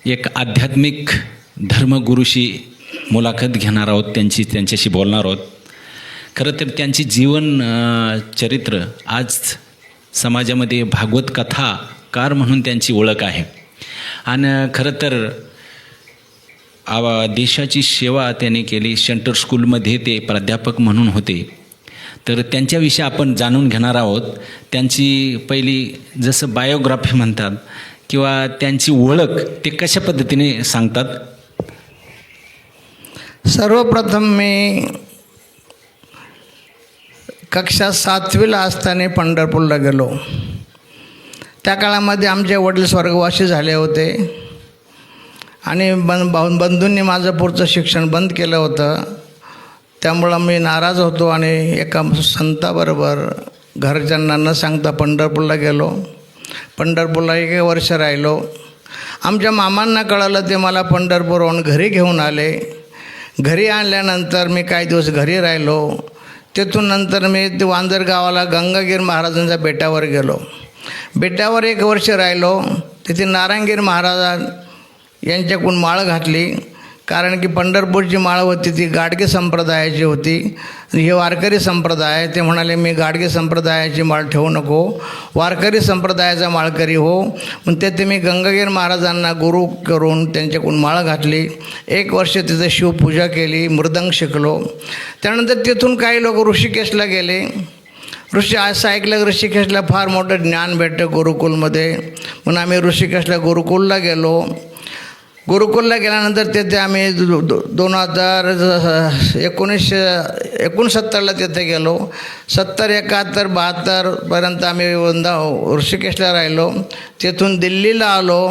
एक आध्यात्मिक धर्मगुरूशी मुलाखत घेणार आहोत, त्यांच्याशी बोलणार आहोत. खरं तर त्यांची जीवन चरित्र आज समाजामध्ये भागवत कथाकार म्हणून त्यांची ओळख आहे. आणि खरं तर देशाची सेवा त्याने केली. सेंटर स्कूलमध्ये ते प्राध्यापक म्हणून होते. तर त्यांच्याविषयी आपण जाणून घेणार आहोत. त्यांची पहिली जसं बायोग्राफी म्हणतात किंवा त्यांची ओळख ते कशा पद्धतीने सांगतात. सर्वप्रथम मी कक्षा 7वीला असताना पंढरपूरला गेलो. त्या काळामध्ये आमचे वडील स्वर्गवासी झाले होते आणि बंधूंनी माझं पुढचं शिक्षण बंद केलं होतं. त्यामुळं मी नाराज होतो आणि एका संताबरोबर घरच्यांना न सांगता पंढरपूरला गेलो. पंढरपूरला 1 वर्ष राहिलो. आमच्या मामांना कळलं, ते मला पंढरपूरहून घरी घेऊन आले. घरी आणल्यानंतर मी काही दिवस घरी राहिलो. तिथून नंतर मी ते वांजर गावाला गंगागीर महाराजांच्या बेटावर गेलो. बेटावर 1 वर्ष राहिलो. तिथे नारायणगीर महाराज यांच्याकडून माळ घातली. कारण की पंढरपूरची माळ होती ती गाडगे संप्रदायाची होती. हे वारकरी संप्रदाय. ते म्हणाले, मी गाडगे संप्रदायाची माळ ठेवू नको, वारकरी संप्रदायाचा माळकरी हो. मग ते मी गंगागीर महाराजांना गुरु करून त्यांच्याकडून माळ घातली. 1 वर्ष तिथं शिवपूजा केली, मृदंग शिकलो. त्यानंतर तिथून काही लोक ऋषिकेशला गेले. असं ऐकलं, ऋषिकेशला फार मोठं ज्ञान भेटतं गुरुकुलमध्ये. म्हणून आम्ही ऋषिकेशला गुरुकुलला गेलो. गुरुकुलला गेल्यानंतर तिथे आम्ही 1969ला तिथे गेलो. 70, 71, 72पर्यंत आम्ही ऋषिकेशला राहिलो. तिथून दिल्लीला आलो.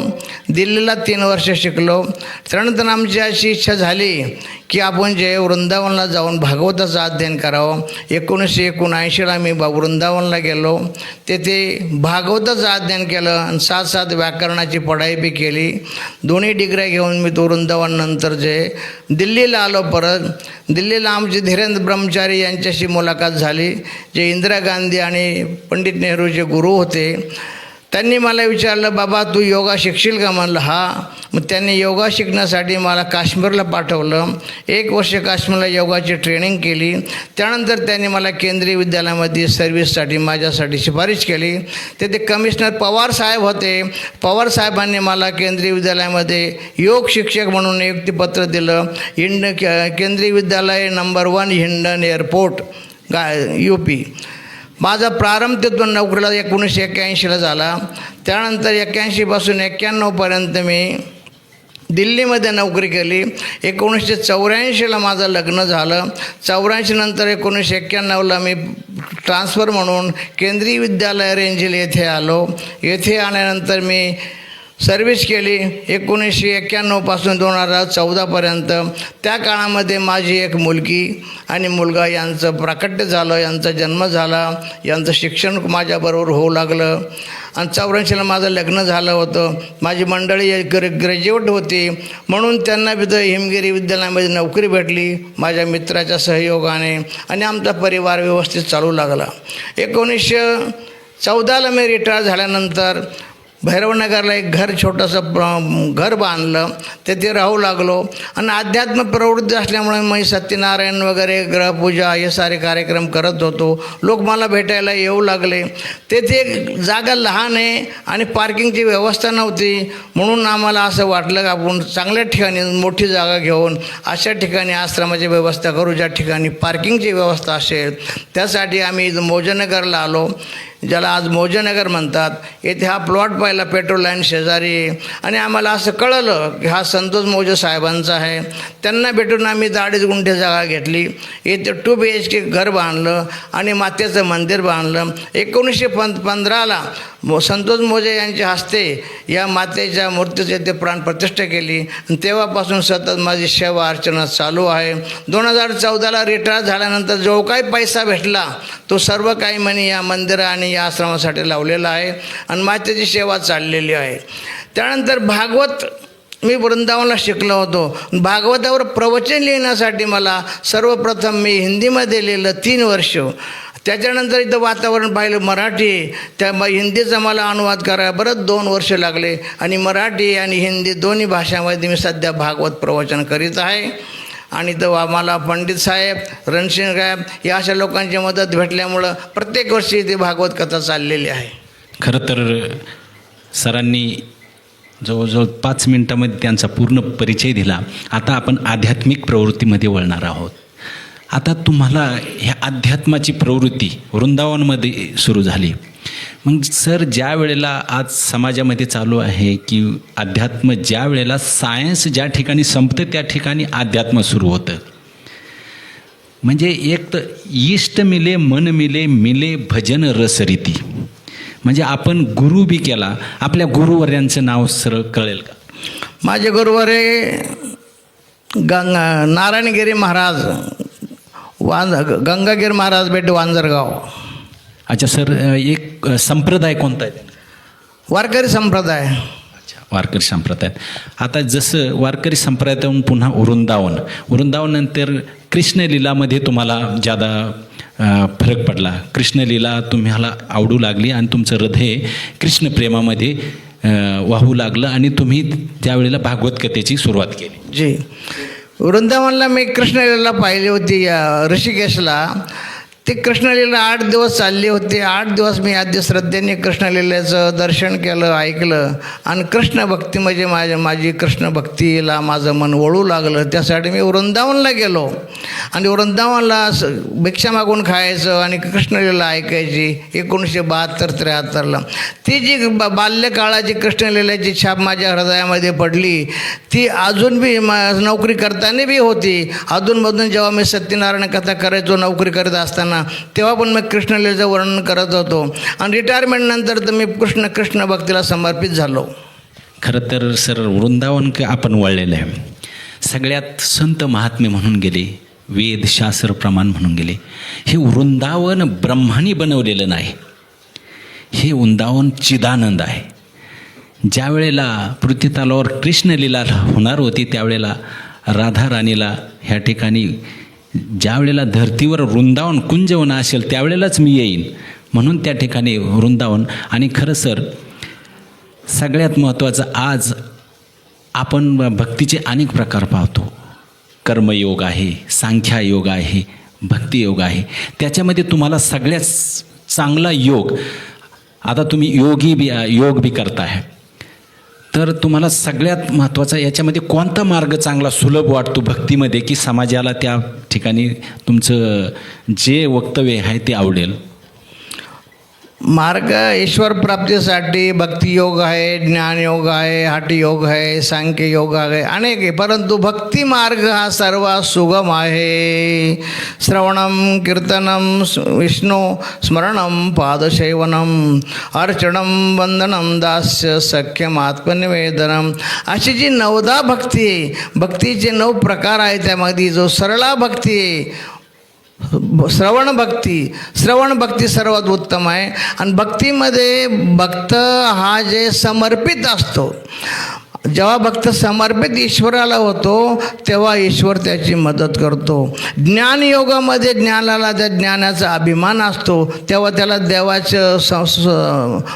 दिल्लीला 3 वर्ष शिकलो. त्यानंतर आमची अशी इच्छा झाली की आपण जे वृंदावनला जाऊन भागवताचं अध्ययन करावं. 1979ला मी वृंदावनला गेलो. तेथे भागवताचं अध्ययन केलं आणि 7 व्याकरणाची पढाई बी केली. दोन्ही डिग्र्या घेऊन मी तो वृंदावननंतर जे दिल्लीला आलो. परत दिल्लीला आमचे धीरेंद्र ब्रह्मचारी यांच्याशी मुलाखत झाली, जे इंदिरा गांधी आणि पंडित नेहरूचे गुरु होते. त्यांनी मला विचारलं, बाबा तू योगा शिकशील का? म्हणलं हा. मग त्यांनी योगा शिकण्यासाठी मला काश्मीरला पाठवलं. 1 वर्ष काश्मीरला योगाची ट्रेनिंग केली. त्यानंतर त्यांनी मला केंद्रीय विद्यालयामध्ये सर्व्हिससाठी माझ्यासाठी शिफारस केली. तिथे कमिशनर पवार साहेब होते. पवार साहेबांनी मला केंद्रीय विद्यालयामध्ये योग शिक्षक म्हणून नियुक्तीपत्र दिलं. केंद्रीय विद्यालय नंबर 1 हिंडन एअरपोर्ट UP. माझा प्रारंभ तिथून नोकरीला 1981ला झाला. त्यानंतर 81पासून 91पर्यंत मी दिल्लीमध्ये नोकरी केली. 1984ला माझं लग्न झालं. 84 नंतर 1991ला मी ट्रान्सफर म्हणून केंद्रीय विद्यालय रेंजल येथे आलो. येथे आल्यानंतर मी सर्व्हिस केली 1991पासून 2014पर्यंत. त्या काळामध्ये माझी एक मुलगी आणि मुलगा यांचं प्राकट्य झालं, यांचा जन्म झाला, यांचं शिक्षण माझ्याबरोबर होऊ लागलं. आणि 84ला माझं लग्न झालं होतं. माझी मंडळी ग्रॅज्युएट होती म्हणून त्यांना तिथं हिमगिरी विद्यालयामध्ये नोकरी भेटली माझ्या मित्राच्या सहयोगाने आणि आमचा परिवार व्यवस्थित चालू लागला. 1914ला मी रिटायर झाल्यानंतर भैरवनगरला एक छोटंसं घर बांधलं. तिथे राहू लागलो. आणि अध्यात्म प्रवृत्ती असल्यामुळे मी सत्यनारायण वगैरे ग्रहपूजा हे सारे कार्यक्रम करत होतो. लोक मला भेटायला येऊ लागले. तेथे एक जागा लहान आहे आणि पार्किंगची व्यवस्था नव्हती. म्हणून आम्हाला असं वाटलं की आपण चांगल्या ठिकाणी मोठी जागा घेऊन अशा ठिकाणी आश्रमाची व्यवस्था करू ज्या ठिकाणी पार्किंगची व्यवस्था असेल. त्यासाठी आम्ही मौजनगरला आलो, ज्याला आज मौजनगर म्हणतात. येथे हा प्लॉट पाहिला पेट्रोल लाईन शेजारी. आणि आम्हाला असं कळलं की हा संतोष मौजे साहेबांचा आहे. त्यांना भेटून आम्ही 2.5 गुंठे जागा घेतली. येथे 2 BHK घर बांधलं आणि मातेचं मंदिर बांधलं. 1915ला संतोष मौजे यांच्या हस्ते या मातेच्या मूर्तीचे ते प्राणप्रतिष्ठा केली. आणि तेव्हापासून सतत माझी सेवा अर्चना चालू आहे. 2014ला रिटायर झाल्यानंतर जो काही पैसा भेटला तो सर्व काही म्हणे या मंदिरं आणि या आश्रमासाठी लावलेला आहे आणि मातेची सेवा चाललेली आहे. त्यानंतर भागवत मी वृंदावनला शिकलो होतो. भागवतावर प्रवचन लिहिण्यासाठी मला सर्वप्रथम मी हिंदीमध्ये लिहिलं 3 वर्ष. त्याच्यानंतर इथं वातावरण पाहिलं मराठी, त्या हिंदीचा मला अनुवाद करायला परत 2 वर्ष लागले आणि मराठी आणि हिंदी दोन्ही भाषांमध्ये मी सध्या भागवत प्रवचन करीत आहे. आणि तो आम्हाला पंडित साहेब, रणसिंग साहेब या अशा लोकांची मदत भेटल्यामुळं प्रत्येक वर्षी ती भागवत कथा चाललेली आहे. खरं तर सरांनी जवळजवळ 5 मिनटामध्ये त्यांचा पूर्ण परिचय दिला. आता आपण आध्यात्मिक प्रवृत्तीमध्ये वळणार आहोत. आता तुम्हाला ह्या अध्यात्माची प्रवृत्ती वृंदावनमध्ये सुरू झाली. मग सर, ज्या वेळेला आज समाजामध्ये चालू आहे की अध्यात्म, ज्या वेळेला सायन्स ज्या ठिकाणी संपतं त्या ठिकाणी अध्यात्म सुरू होतं. म्हणजे एक तर इष्ट मिले मन मिले, मिले भजन रसरीती. म्हणजे आपण गुरु बी केला, आपल्या गुरुवर्यांचं नाव सरळ कळेल का? माझे गुरुवर आहे नारायणगिरी महाराज, गंगागिरी महाराज बेट वांजरगाव. अच्छा सर, एक संप्रदाय कोणता आहे? वारकरी संप्रदाय. अच्छा, वारकरी संप्रदाय. आता जसं वारकरी संप्रदायातून पुन्हा वृंदावननंतर कृष्णलीलामध्ये तुम्हाला ज्यादा फरक पडला. कृष्णलीला तुम्हाला आवडू लागली आणि तुमचं हृदय कृष्ण प्रेमामध्ये वाहू लागलं आणि तुम्ही त्यावेळेला भागवत कथेची सुरुवात केली. जी, वृंदावनला मी कृष्णलीला पाहिली होती ऋषिकेशला. ती कृष्णलीला 8 दिवस चालली होती. 8 दिवस मी आद्य श्रद्धेने कृष्णलीलेचं दर्शन केलं, ऐकलं आणि कृष्ण भक्ती म्हणजे माझी कृष्ण भक्तीला माझं मन वळू लागलं. त्यासाठी मी वृंदावनला गेलो आणि वृंदावनला भिक्षा मागून खायचं आणि कृष्णलीला ऐकायची. 1972-73ला ती जी बाल्यकाळाची कृष्णलीलेची छाप माझ्या हृदयामध्ये पडली. ती अजून बी नोकरी करताना बी होती. अधूनमधून जेव्हा मी सत्यनारायण कथा करायचो नोकरी करत असताना, तेव्हा पण मी कृष्णलीलेचं वर्णन करत होतो. आणि रिटायरमेंटनंतर तर मी कृष्ण भक्तीला समर्पित झालो. खरं तर सर, वृंदावन आपण वळलेलं आहे. सगळ्यात संत महात्मे म्हणून गेले, वेद शास्त्र प्रमाण म्हणून गेले. हे वृंदावन ब्रह्मानी बनवलेलं नाही, हे वृंदावन चिदानंद आहे. ज्या वेळेला पृथ्वीतलावर कृष्णलीला होणार होती त्यावेळेला राधा राणीला ह्या ठिकाणी, ज्या वेळेला धर्तीवर वृंदावन कुंजवन असेल त्यावेळेलाच मी येईन म्हणून त्या ठिकाणी वृंदावन. आणि खरं सर, सगळ्यात महत्त्वाचं, आज आपण भक्तीचे अनेक प्रकार पाहतो. कर्मयोग आहे, सांख्यायोग आहे, भक्तियोग आहे. त्याच्यामध्ये तुम्हाला सगळ्यात चांगला योग, आता तुम्ही योग बी करताय, तर तुम्हाला सगळ्यात महत्त्वाचा याच्यामध्ये कोणता मार्ग चांगला सुलभ वाटतो भक्तीमध्ये, की समाजाला त्या ठिकाणी तुमचं जे वक्तव्य आहे ते आवडेल? मार्ग ईश्वर प्राप्तीसाठी भक्तियोग आहे, ज्ञानयोग आहे, हठयोग आहे, सांख्ययोग आहे, अनेक आहे. परंतु भक्ती मार्ग हा सर्वात सुगम आहे. श्रवणम कीर्तनम विष्णू स्मरणम पादसेवनम अर्चनम वंदनम दास्य सख्यम आत्मनिवेदनम, अशी जी 9 भक्ती आहे, भक्तीचे 9 प्रकार आहेत. त्यामध्ये जो सरळा भक्ती आहे, श्रवण भक्ती सर्वात उत्तम आहे. आणि भक्तीमध्ये भक्त हा जे समर्पित असतो, जेव्हा भक्त समर्पित ईश्वराला होतो तेव्हा ईश्वर त्याची मदत करतो. ज्ञानयोगामध्ये ज्ञानाला त्या ज्ञानाचा अभिमान असतो, तेव्हा त्याला देवाचं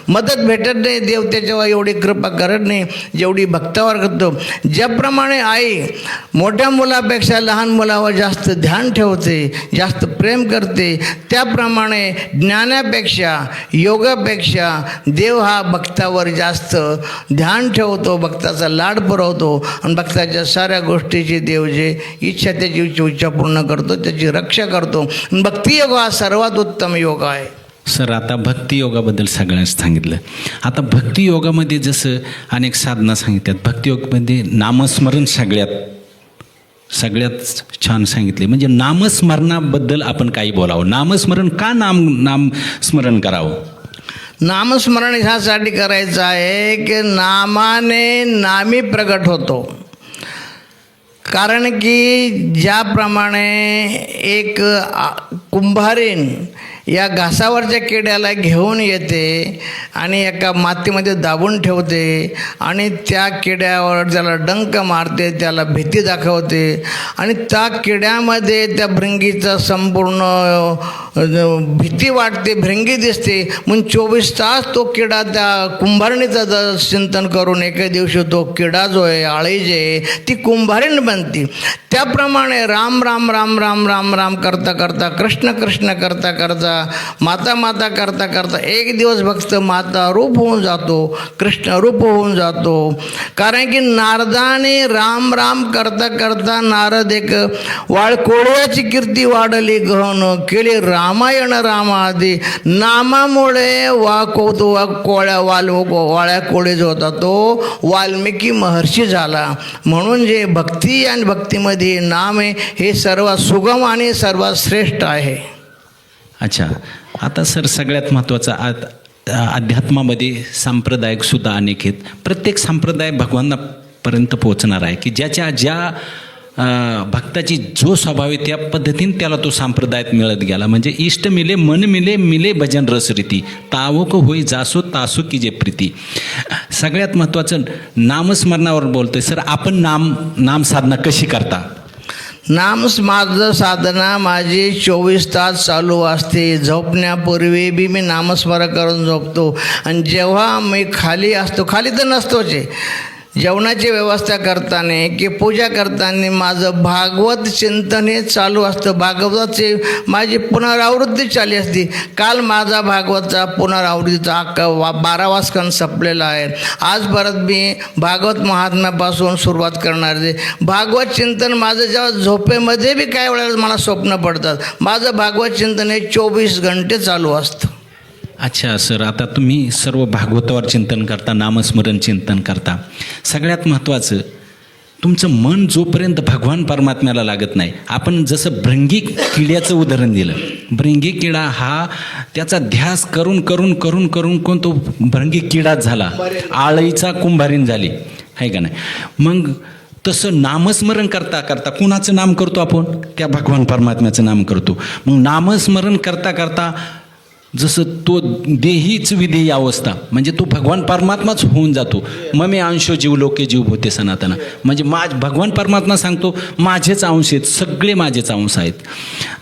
मदत भेटत नाही. देव त्याच्यावर एवढी कृपा करत नाही जेवढी भक्तावर करतो. ज्याप्रमाणे आई मोठ्या मुलापेक्षा लहान मुलावर जास्त ध्यान ठेवते, जास्त प्रेम करते, त्याप्रमाणे ज्ञानापेक्षा योगापेक्षा देव हा भक्तावर जास्त ध्यान ठेवतो, भक्ताचा लाड पुरवतो आणि भक्ताच्या साऱ्या गोष्टीची देव जे इच्छा त्याची इच्छा पूर्ण करतो, त्याची रक्षा करतो. भक्तियोग हा सर्वात उत्तम योग आहे. सर, आता भक्तियोगाबद्दल सगळ्यांनी सांगितलं. आता भक्तियोगामध्ये जसं अनेक साधना सांगितल्यात, भक्तियोगामध्ये नामस्मरण सगळ्यात छान सांगितले. म्हणजे नामस्मरणाबद्दल आपण काही बोलावं. नामस्मरण का नामस्मरण करावं? नामस्मरण ह्यासाठी करायचं आहे की नामाने नामी प्रगट होतो. कारण की ज्याप्रमाणे एक कुंभारीन या घासावरच्या किड्याला घेऊन येते आणि एका मातीमध्ये दाबून ठेवते आणि त्या किड्यावर त्याला डंक मारते, त्याला भीती दाखवते आणि त्या किड्यामध्ये त्या भृंगीचा संपूर्ण भीती वाटते, भृंगी दिसते. म्हणून 24 तास तो किडा त्या कुंभारणीचं चिंतन करून एके दिवशी तो किडा जो आहे, आळी जे आहे, ती कुंभारीण बनते. त्याप्रमाणे राम राम राम राम राम राम करता करता, कृष्ण कृष्ण करता करता, माता माता करता करता एक दिवस भक्त माता रूप होऊन जातो, कृष्ण रूप होऊन जातो. कारण की नारदाने राम राम करता करता नारद एक वाळकोळ्याची कीर्ती वाढली गहन केली रामायण रामादी. नामामुळे वाळ्या कोळी जो होता तो वाल्मिकी महर्षी झाला. म्हणून जे भक्ती आणि भक्तीमध्ये नाम आहे हे सर्वात सुगम आणि सर्वात श्रेष्ठ आहे. अच्छा, आता सर सगळ्यात महत्त्वाचं अध्यात्मामध्ये सांप्रदायिकसुद्धा अनेक आहेत. प्रत्येक संप्रदाय भगवानापर्यंत पोहोचणार आहे की ज्या भक्ताची जो स्वभाव आहे त्या पद्धतीने त्याला तो संप्रदायात मिळत गेला. म्हणजे इष्ट मिले मन मिले मिले भजन रस रीती, तावक होई जासो तासो की जे प्रीती. सगळ्यात महत्त्वाचं नामस्मरणावर बोलतोय सर. आपण नाम साधना कशी करता? माझं साधना माझी 24 तास चालू असते. झोपण्यापूर्वी बी मी नामस्मरण करून झोपतो. आणि जेव्हा मी खाली असतो, खाली तर नसतोच आहे, जेवणाची व्यवस्था करताना की पूजा करताना माझं भागवत चिंतन हे चालू असतं. भागवताची माझी पुनरावृत्ती चालली असते. काल माझा भागवतचा पुनरावृत्तीचा 12वा स्कंद संपलेला आहे. आज परत मी भागवत महात्म्यापासून सुरुवात करणार आहे. भागवत चिंतन माझं जेव्हा झोपेमध्ये बी काही वेळेला मला स्वप्न पडतात, माझं भागवत चिंतन हे 24 घंटे चालू असतं. अच्छा सर, आता तुम्ही सर्व भागवतावर चिंतन करता, नामस्मरण चिंतन करता. सगळ्यात महत्त्वाचं तुमचं मन जोपर्यंत भगवान परमात्म्याला लागत नाही. आपण जसं भृंगी किड्याचं उदाहरण दिलं, भृंगी किडा हा त्याचा ध्यास करून करून करून करून कोण तो भृंगी किडाच झाला, आळईचा कुंभारीण झाली, आहे का नाही? मग तसं नामस्मरण करता करता कुणाचं नाम करतो आपण? त्या भगवान परमात्म्याचं नाम करतो. मग नामस्मरण करता करता जसं तो देहीच विधेयी अवस्था, म्हणजे तो भगवान परमात्माच होऊन जातो. ममे अंशो जीव लोके जीव भूते सनातना, म्हणजे भगवान परमात्मा सांगतो माझेच अंश आहेत, सगळे माझेच अंश आहेत.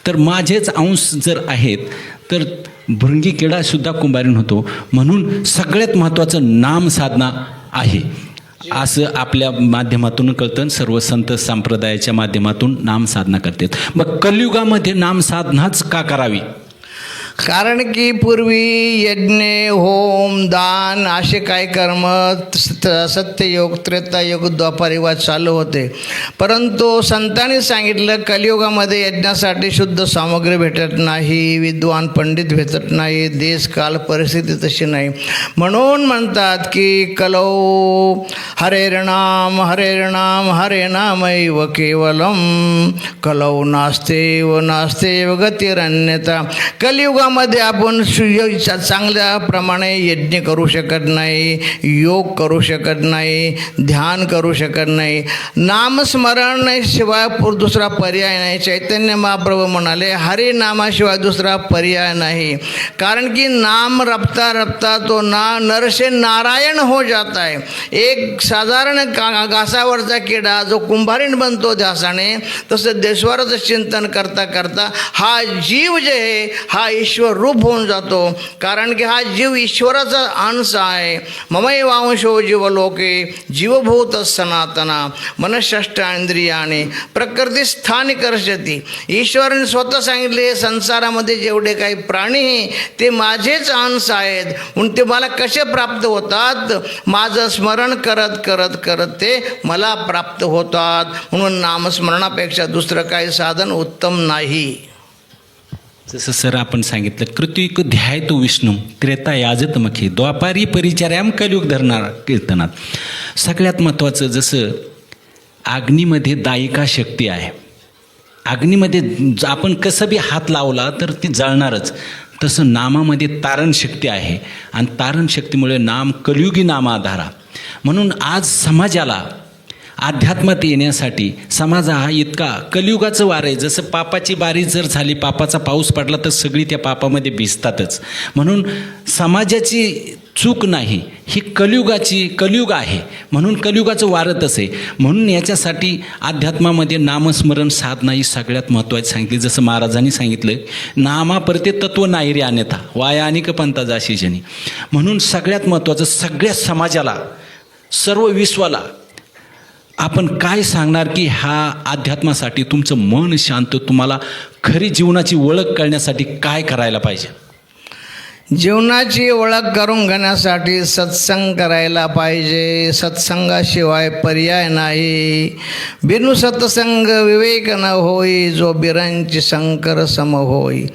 तर माझेच अंश जर आहेत तर भृंगी किडासुद्धा कुंभारीण होतो. म्हणून सगळ्यात महत्त्वाचं नाम साधना आहे असं आपल्या माध्यमातून कळतं. सर्व संत संप्रदायाच्या माध्यमातून नाम साधना करतात. मग कलियुगामध्ये नाम साधनाच का करावी? कारण की पूर्वी यज्ञ, होम, दान असे काही कर्म सत्ययुग, त्रेतायुग, द्वापारयुगात चालू होते. परंतु संतांनी सांगितलं कलियुगामध्ये यज्ञासाठी शुद्ध सामग्री भेटत नाही, विद्वान पंडित भेटत नाही, देश काल परिस्थिती तशी नाही. म्हणून म्हणतात की कलौ हरेर्नाम हरेर्नाम हरे नामैव केवलम, कलौ नास्तेव नास्तेव गतिरन्यथा. कलियुगामध्ये आपण चांगल्या प्रमाणे यज्ञ करू शकत नाही, योग करू शकत नाही, ध्यान करू शकत नाही, नामस्मरण शिवाय दुसरा पर्याय नाही. चैतन्य महाप्रभू म्हणाले हरिनामाशिवाय दुसरा पर्याय नाही. कारण की नाम रपता रपता तो नर से नारायण हो जाता है. एक साधारण घासावरचा किडा जो कुंभारीण बनतो ध्यासाने, तसं देश्वराचं चिंतन करता करता हा जीव जे आहे हा ईश्वर रूप होऊन जातो. कारण की हा जीव ईश्वराचा अंश आहे. ममैवांशो जीवलोके जीवभूत सनातना मनःषष्ठांद्रियाने प्रकृती स्थानी कर्षती. ईश्वराने स्वतः सांगितले संसारामध्ये जेवढे काही प्राणी ते माझेच अंश आहेत. म्हणून ते मला कसे प्राप्त होतात? माझं स्मरण करत करत करत ते मला प्राप्त होतात. म्हणून नामस्मरणापेक्षा दुसरं काही साधन उत्तम नाही. जसं सर आपण सांगितलं कृतिक ध्याय तो विष्णू त्रेता याजत मखे द्वापारी परिचार्याम कलियुग धरणार कीर्तनात. सगळ्यात महत्त्वाचं जसं अग्नीमध्ये दायिका शक्ती आहे, अग्नीमध्ये आपण कसं बी हात लावला तर ती जळणारच, तसं नामामध्ये तारण शक्ती आहे आणि तारण शक्तीमुळे नाम कलियुगी नाम आधारा. म्हणून आज समाजाला अध्यात्मात येण्यासाठी समाज हा इतका कलियुगाचं वार आहे. जसं पापाची बारी जर झाली, पापाचा पाऊस पडला तर सगळी त्या पापामध्ये भिजतातच. म्हणून समाजाची चूक नाही, ही कलियुग आहे. म्हणून कलियुगाचं वारत असे. म्हणून याच्यासाठी अध्यात्मामध्ये नामस्मरण साधना ही सगळ्यात महत्त्वाची सांगितली. जसं महाराजांनी सांगितलं, नामापरते तत्व नाही रे अन्यथा वाया अनेक पंथा जाशी जनी. म्हणून सगळ्यात महत्त्वाचं, सगळ्या समाजाला, सर्व विश्वाला आपण काय सांगणार की ह्या अध्यात्मासाठी तुमचं मन शांत, तुम्हाला खरी जीवनाची ओळख करण्यासाठी काय करायला पाहिजे? जीवनाची ओळख करून घेण्यासाठी सत्संग करायला पाहिजे. सत्संगाशिवाय पर्याय नाही. बिनु सत्संग विवेक न होई, जो बिरांची शंकर सम होई.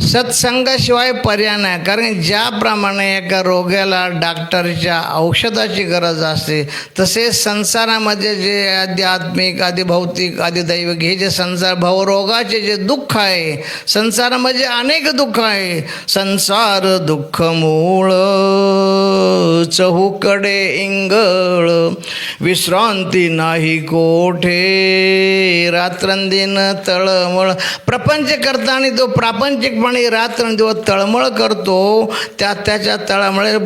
सत्संगाशिवाय पर्याय नाही. कारण ज्याप्रमाणे एका रोग्याला डॉक्टरच्या औषधाची गरज असते, तसे संसारामध्ये जे आध्यात्मिक, आधी भौतिक, आधी दैविक हे जे संसार भवरोगाचे जे दुःख आहे, संसारामध्ये अनेक दुःख आहे. संसार दुःख मूळ चहूकडे इंगळ, विश्रांती नाही कोठे रात्रंदिन तळमळ. प्रपंच करताना तो प्रापंचिकपणे रात्रंदिवस तळमळ करतो. त्याच्या तळमळे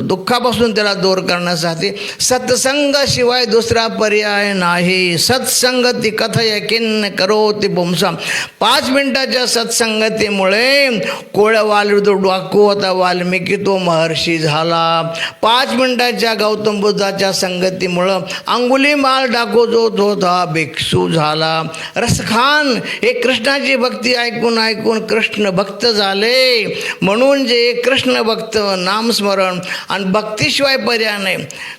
दुःखापासून त्याला दूर करण्यासाठी सत्संगाशिवाय दुसरा पर्याय नाही. सत्संगती कथय किन्न करोति पुंसाम. 5 मिनिटाच्या सत्संगतीमुळे कोळवाल डाकू होता वाल्मिकी, तो महर्षी झाला. 5 मिनिटाच्या गौतम बुद्धाच्या संगतीमुळं अंगुलीमाल डाकू जो होता भिक्षू झाला. रसखान हे कृष्णाची भक्ती ऐकून ऐकून कृष्ण भक्त झाले. म्हणून जे कृष्ण भक्त, नामस्मरण आणि भक्तीशिवाय पर्याय नाही.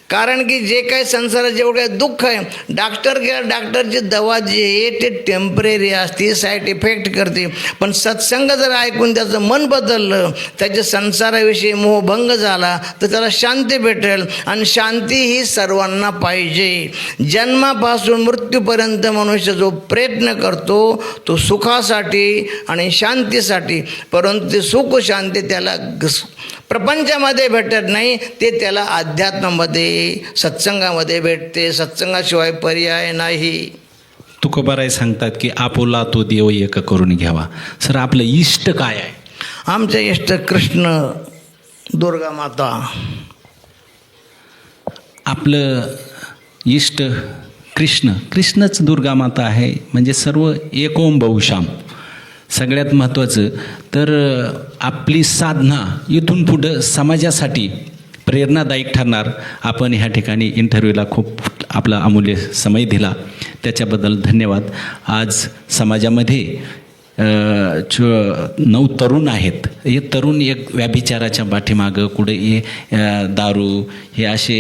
कारण की जे काही संसारात जेवढे दुःख आहे, डॉक्टरची दवा जी आहे ते टेम्पररी असते, साईड इफेक्ट करते. पण सत्संग जर ऐकून त्याचं मन बदललं, त्याच्या संसाराविषयी मोहभंग झाला, तर त्याला शांती भेटेल. आणि शांती ही सर्वांना पाहिजे. जन्मापासून मृत्यूपर्यंत मनुष्य जो प्रयत्न करतो तो सुखासाठी आणि शांतीसाठी, परंतु ते सुख शांती त्याला प्रपंचामध्ये भेटत नाही, ते त्याला अध्यात्मामध्ये, सत्संगामध्ये भेटते. सत्संगाशिवाय पर्याय नाही. तुकोबाराय सांगतात की आपुला तो देव एक करून घ्यावा. सर, आपलं इष्ट काय आहे? आमचे इष्ट कृष्ण, दुर्गा माता. आपलं इष्ट कृष्णच दुर्गा माता आहे. म्हणजे सर्व एकोम बहुशाम. सगळ्यात महत्त्वाचं तर आपली साधना इथून पुढं समाजासाठी प्रेरणादायक ठरणार. आपण ह्या ठिकाणी इंटरव्ह्यूला खूप आपला अमूल्य समय दिला, त्याच्याबद्दल धन्यवाद. आज समाजामध्ये 9 तरुण आहेत. हे तरुण एक व्याभिचाराच्या पाठीमागं, कुठे हे दारू, हे असे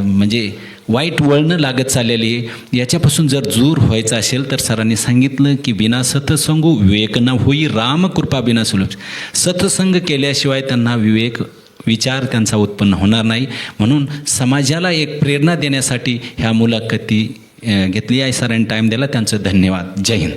म्हणजे वाईट वळणं लागत चाललेली. याच्यापासून जर दूर व्हायचं असेल तर सरांनी सांगितलं की बिना सत्संगो विवेक न होई, रामकृपा बिना सुलभ. सत्संग केल्याशिवाय त्यांना विवेक विचार त्यांचा उत्पन्न होणार नाही. म्हणून समाजाला एक प्रेरणा देण्यासाठी ह्या मुलाखती घेतली आहे. सरांनी टाईम दिला, त्यांचं धन्यवाद. जय हिंद.